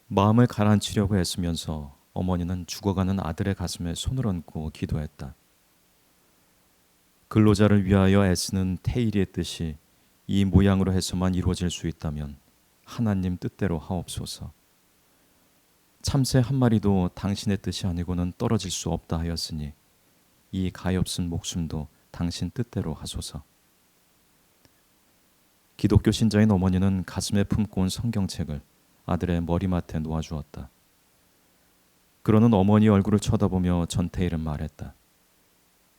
마음을 가라앉히려고 애쓰면서 어머니는 죽어가는 아들의 가슴에 손을 얹고 기도했다. 근로자를 위하여 애쓰는 태일의 뜻이 이 모양으로 해서만 이루어질 수 있다면 하나님 뜻대로 하옵소서. 참새 한 마리도 당신의 뜻이 아니고는 떨어질 수 없다 하였으니 이 가엾은 목숨도 당신 뜻대로 하소서. 기독교 신자인 어머니는 가슴에 품고 온 성경책을 아들의 머리맡에 놓아주었다. 그러는 어머니 얼굴을 쳐다보며 전태일은 말했다.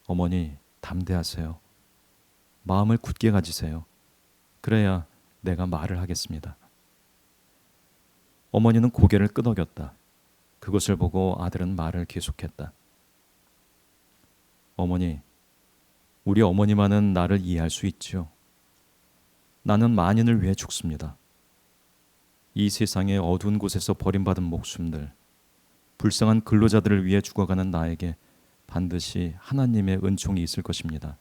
어머니, 담대하세요. 마음을 굳게 가지세요. 그래야 내가 말을 하겠습니다. 어머니는 고개를 끄덕였다. 그것을 보고 아들은 말을 계속했다. 어머니, 우리 어머니만은 나를 이해할 수 있죠. 나는 만인을 위해 죽습니다. 이 세상의 어두운 곳에서 버림받은 목숨들, 불쌍한 근로자들을 위해 죽어가는 나에게 반드시 하나님의 은총이 있을 것입니다.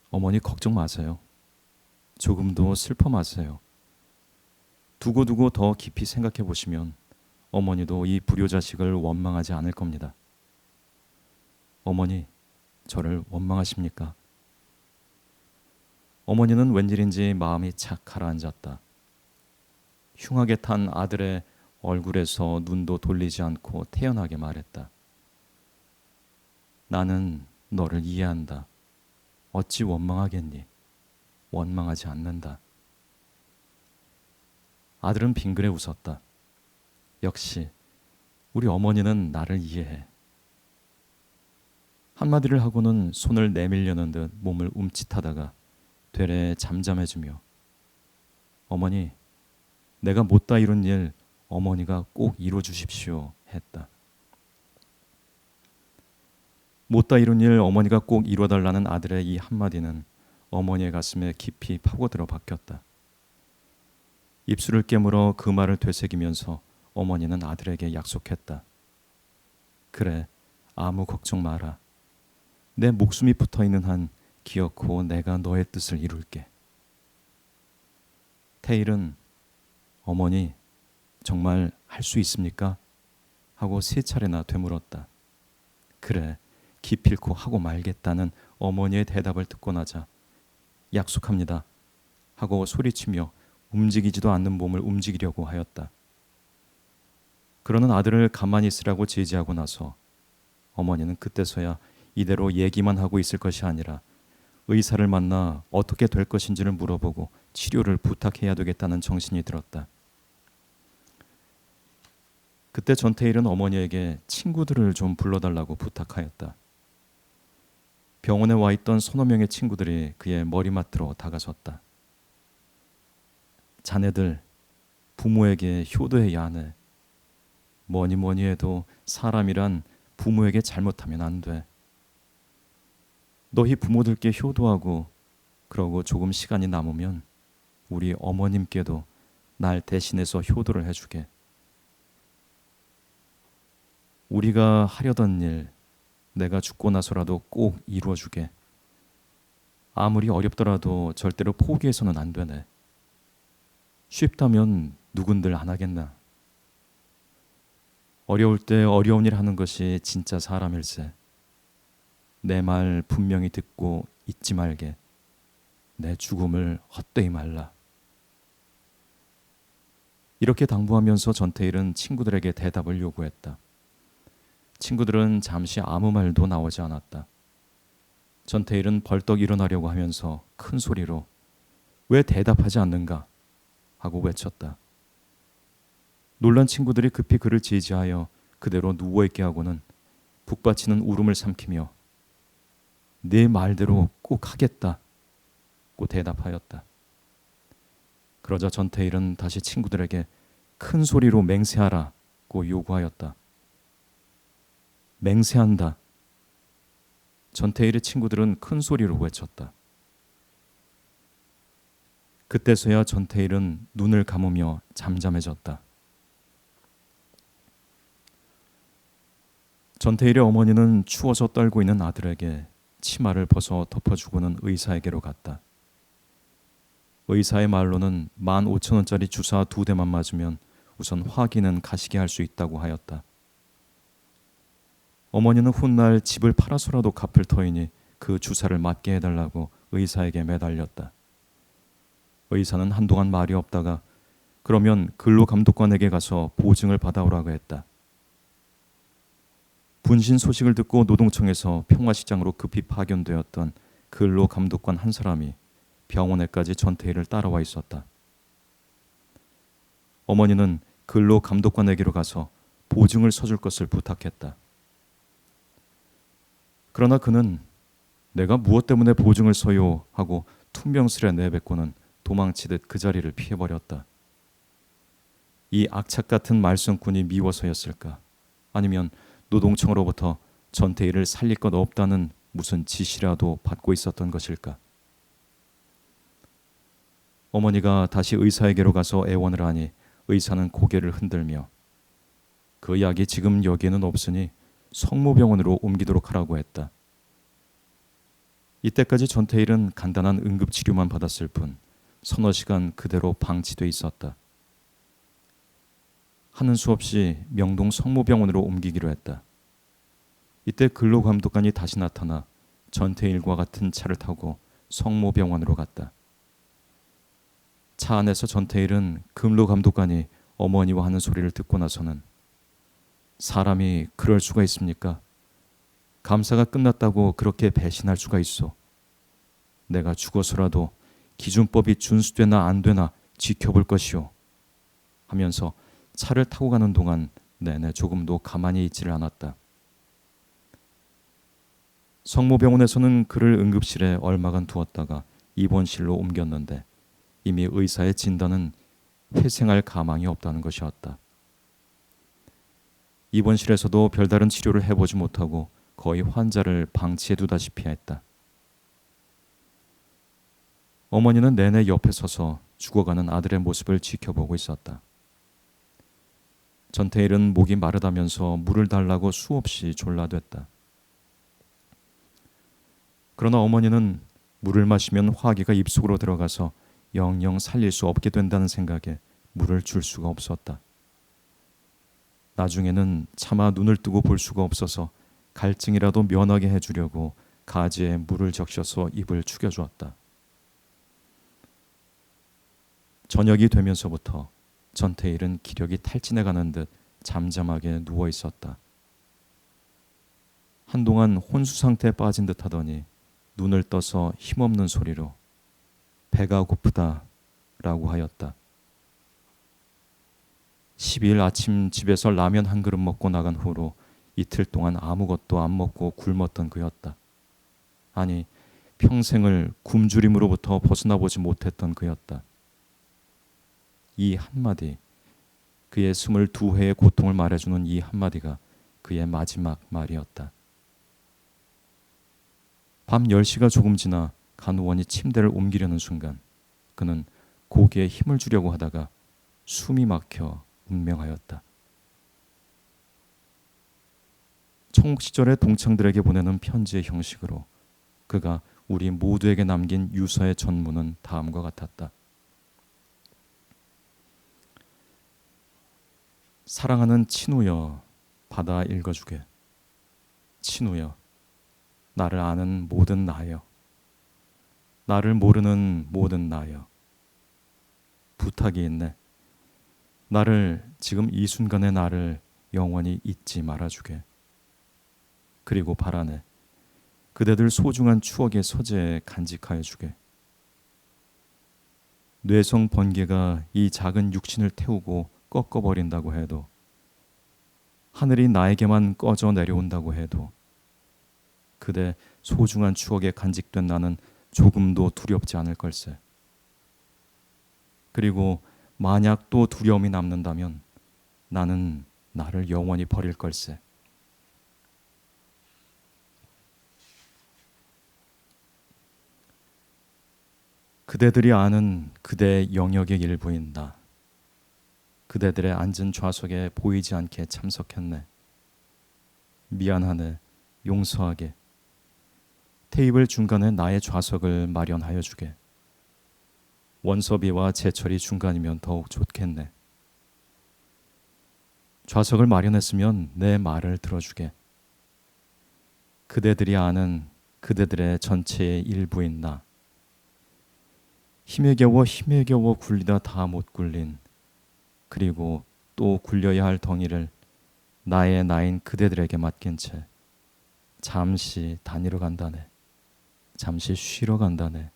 어머니 걱정 마세요. 조금도 슬퍼 마세요. 두고두고 더 깊이 생각해 보시면 어머니도 이 불효자식을 원망하지 않을 겁니다. 어머니, 저를 원망하십니까? 어머니는 웬일인지 마음이 착 가라앉았다. 흉하게 탄 아들의 얼굴에서 눈도 돌리지 않고 태연하게 말했다. 나는 너를 이해한다. 어찌 원망하겠니? 원망하지 않는다. 아들은 빙그레 웃었다. 역시 우리 어머니는 나를 이해해. 한마디를 하고는 손을 내밀려는 듯 몸을 움찔하다가 되레 잠잠해지며 어머니, 내가 못다 이룬 일 어머니가 꼭 이뤄 주십시오 했다. 못다 이룬 일 어머니가 꼭 이뤄달라는 아들의 이 한마디는 어머니의 가슴에 깊이 파고들어 박혔다. 입술을 깨물어 그 말을 되새기면서 어머니는 아들에게 약속했다. 그래, 아무 걱정 마라. 내 목숨이 붙어있는 한 기어코 내가 너의 뜻을 이룰게. 태일은 어머니, 정말 할 수 있습니까? 하고 세 차례나 되물었다. 그래, 기필코 하고 말겠다는 어머니의 대답을 듣고 나자 약속합니다 하고 소리치며 움직이지도 않는 몸을 움직이려고 하였다. 그러는 아들을 가만히 있으라고 제지하고 나서 어머니는 그때서야 이대로 얘기만 하고 있을 것이 아니라 의사를 만나 어떻게 될 것인지를 물어보고 치료를 부탁해야 되겠다는 정신이 들었다. 그때 전태일은 어머니에게 친구들을 좀 불러달라고 부탁하였다. 병원에 와 있던 서너 명의 친구들이 그의 머리맡으로 다가섰다. 자네들 부모에게 효도해야 하네. 뭐니 뭐니 해도 사람이란 부모에게 잘못하면 안 돼. 너희 부모들께 효도하고 그러고 조금 시간이 남으면 우리 어머님께도 날 대신해서 효도를 해주게. 우리가 하려던 일 내가 죽고 나서라도 꼭 이루어주게. 아무리 어렵더라도 절대로 포기해서는 안 되네. 쉽다면 누군들 안 하겠나. 어려울 때 어려운 일 하는 것이 진짜 사람일세. 내 말 분명히 듣고 잊지 말게. 내 죽음을 헛되이 말라. 이렇게 당부하면서 전태일은 친구들에게 대답을 요구했다. 친구들은 잠시 아무 말도 나오지 않았다. 전태일은 벌떡 일어나려고 하면서 큰 소리로 왜 대답하지 않는가 하고 외쳤다. 놀란 친구들이 급히 그를 제지하여 그대로 누워있게 하고는 북받치는 울음을 삼키며 네 말대로 꼭 하겠다고 대답하였다. 그러자 전태일은 다시 친구들에게 큰 소리로 맹세하라고 요구하였다. 맹세한다. 전태일의 친구들은 큰 소리로 외쳤다. 그때서야 전태일은 눈을 감으며 잠잠해졌다. 전태일의 어머니는 추워서 떨고 있는 아들에게 치마를 벗어 덮어주고는 의사에게로 갔다. 의사의 말로는 15,000원짜리 주사 2대만 맞으면 우선 화기는 가시게 할 수 있다고 하였다. 어머니는 훗날 집을 팔아서라도 갚을 터이니 그 주사를 맞게 해달라고 의사에게 매달렸다. 의사는 한동안 말이 없다가 그러면 근로감독관에게 가서 보증을 받아오라고 했다. 분신 소식을 듣고 노동청에서 평화시장으로 급히 파견되었던 근로감독관 한 사람이 병원에까지 전태일을 따라와 있었다. 어머니는 근로감독관에게로 가서 보증을 서줄 것을 부탁했다. 그러나 그는 내가 무엇 때문에 보증을 서요 하고 퉁명스레 내뱉고는 도망치듯 그 자리를 피해버렸다. 이 악착 같은 말썽꾼이 미워서였을까? 아니면 노동청으로부터 전태일을 살릴 것 없다는 무슨 지시라도 받고 있었던 것일까? 어머니가 다시 의사에게로 가서 애원을 하니 의사는 고개를 흔들며 그 약이 지금 여기에는 없으니 성모병원으로 옮기도록 하라고 했다. 이때까지 전태일은 간단한 응급치료만 받았을 뿐 서너 시간 그대로 방치돼 있었다. 하는 수 없이 명동 성모병원으로 옮기기로 했다. 이때 근로감독관이 다시 나타나 전태일과 같은 차를 타고 성모병원으로 갔다. 차 안에서 전태일은 근로감독관이 어머니와 하는 소리를 듣고 나서는 사람이 그럴 수가 있습니까? 감사가 끝났다고 그렇게 배신할 수가 있어. 내가 죽어서라도 기준법이 준수되나 안 되나 지켜볼 것이오. 하면서 차를 타고 가는 동안 내내 조금도 가만히 있지를 않았다. 성모병원에서는 그를 응급실에 얼마간 두었다가 입원실로 옮겼는데 이미 의사의 진단은 회생할 가망이 없다는 것이었다. 입원실에서도 별다른 치료를 해보지 못하고 거의 환자를 방치해두다시피 했다. 어머니는 내내 옆에 서서 죽어가는 아들의 모습을 지켜보고 있었다. 전태일은 목이 마르다면서 물을 달라고 수없이 졸라댔다. 그러나 어머니는 물을 마시면 화기가 입속으로 들어가서 영영 살릴 수 없게 된다는 생각에 물을 줄 수가 없었다. 나중에는 차마 눈을 뜨고 볼 수가 없어서 갈증이라도 면하게 해주려고 가지에 물을 적셔서 입을 죽여주었다. 저녁이 되면서부터 전태일은 기력이 탈진해가는 듯 잠잠하게 누워 있었다. 한동안 혼수 상태에 빠진 듯 하더니 눈을 떠서 힘없는 소리로 배가 고프다 라고 하였다. 12일 아침 집에서 라면 한 그릇 먹고 나간 후로 이틀 동안 아무것도 안 먹고 굶었던 그였다. 아니, 평생을 굶주림으로부터 벗어나 보지 못했던 그였다. 이 한마디, 그의 22회의 고통을 말해주는 이 한마디가 그의 마지막 말이었다. 밤 10시가 조금 지나 간호원이 침대를 옮기려는 순간 그는 고개에 힘을 주려고 하다가 숨이 막혀 운명하였다. 청옥 시절의 동창들에게 보내는 편지의 형식으로 그가 우리 모두에게 남긴 유서의 전문은 다음과 같았다. 사랑하는 친우여, 받아 읽어주게. 친우여, 나를 아는 모든 나여, 나를 모르는 모든 나여, 부탁이 있네. 나를, 지금 이 순간의 나를 영원히 잊지 말아주게. 그리고 바라네, 그대들 소중한 추억의 서재에 간직하여 주게. 뇌성 번개가 이 작은 육신을 태우고 꺾어버린다고 해도, 하늘이 나에게만 꺼져 내려온다고 해도 그대 소중한 추억에 간직된 나는 조금도 두렵지 않을 걸세. 그리고 만약 또 두려움이 남는다면 나는 나를 영원히 버릴 걸세. 그대들이 아는 그대의 영역의 일부인 나. 그대들의 앉은 좌석에 보이지 않게 참석했네. 미안하네. 용서하게. 테이블 중간에 나의 좌석을 마련하여 주게. 원섭이와 재철이 중간이면 더욱 좋겠네. 좌석을 마련했으면 내 말을 들어주게. 그대들이 아는 그대들의 전체의 일부인 나. 힘에 겨워 굴리다 다 못 굴린, 그리고 또 굴려야 할 덩이를 나의 나인 그대들에게 맡긴 채 잠시 다니러 간다네. 잠시 쉬러 간다네.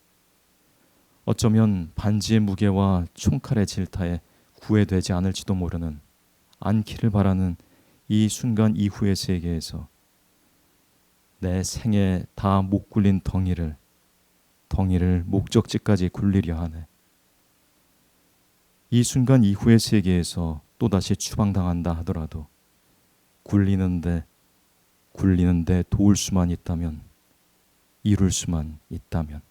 어쩌면 반지의 무게와 총칼의 질타에 구애되지 않을지도 모르는, 않기를 바라는 이 순간 이후의 세계에서 내 생에 다 못 굴린 덩이를 목적지까지 굴리려 하네. 이 순간 이후의 세계에서 또다시 추방당한다 하더라도 굴리는데 도울 수만 있다면, 이룰 수만 있다면